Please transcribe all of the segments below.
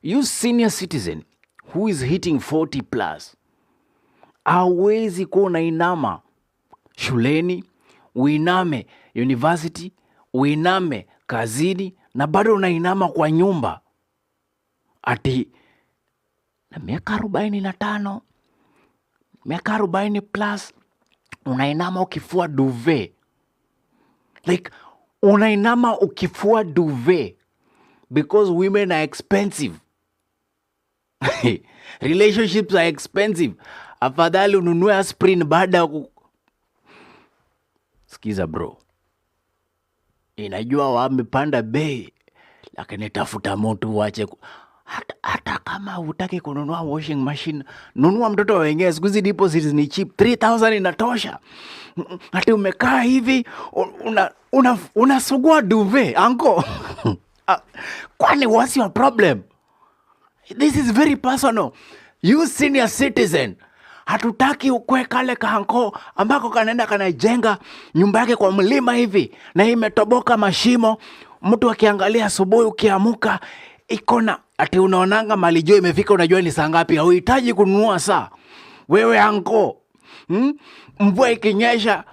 You senior citizen who is hitting 40 plus, hawezi kuwa unainama shuleni, uiname university, uiname kazini, na bado unainama kwa nyumba. Ati na miaka 45, miaka 40 plus, unainama ukifua duvet. Like, unainama ukifua duvet because women are expensive. Relationships are expensive. Afadhali ununue aspirin baada ya Sikiza bro, inajua wamepanda bei, lakini tafuta moto uache hata kama hutaki kununua washing machine, nunua mtoto wa wengine. Siku hizi deposits ni cheap, 3,000 inatosha. Hata umekaa hivi unasugua duvet anko. Kwani what's your problem? This is very personal. You senior citizen, hatutaki ukwe kale kahanko ambako kanaenda kanajenga nyumba yake kwa mlima hivi na imetoboka mashimo. Mtu akiangalia asubuhi ukiamuka ikona ati unaonanga malijio imefika, unajua ni saa ngapi. Hauhitaji kununua saa wewe anko. Mvua ikinyesha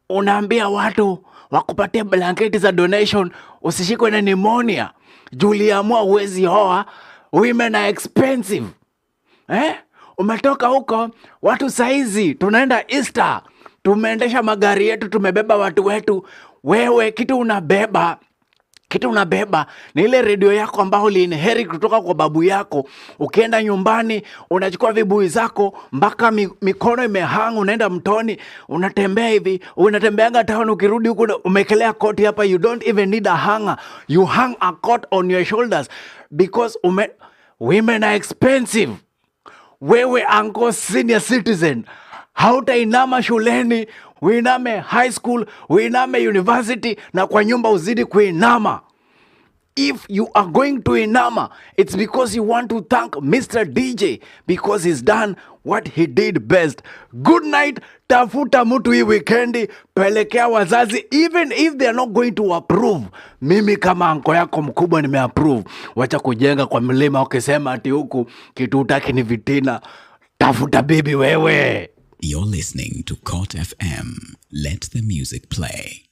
unaambia watu wakupatie blanketi za donation, usishikwe na pneumonia. Juliamua uwezi hoa. Women are expensive. Umetoka huko, watu saizi tunaenda Easter, tumeendesha magari yetu, tumebeba watu wetu. Wewe kitu unabeba ni ile redio yako ambayo uliinherit kutoka kwa babu yako. Ukienda nyumbani unachukua vibui zako mpaka mikono imehang, unaenda mtoni, unatembea hivi, unatembeanga town, ukirudi huko umekelea koti hapa. You don't even need a hanger. You hang a coat on your shoulders because women are expensive. Wewe anko senior citizen, hautainama shuleni, uiname high school, uiname university, na kwa nyumba uzidi kuinama. If you are going to inama, it's because you want to thank Mr. DJ because he's done what he did best. Good night. Tafuta mtu hii weekendi, pelekea wazazi, even if they are not going to approve. Mimi kama anko yako mkubwa nimeapprove. Wacha kujenga kwa mlima ukisema ati huku kitu utaki ni vitina. Tafuta bibi wewe. You're listening to Court FM. Let the music play.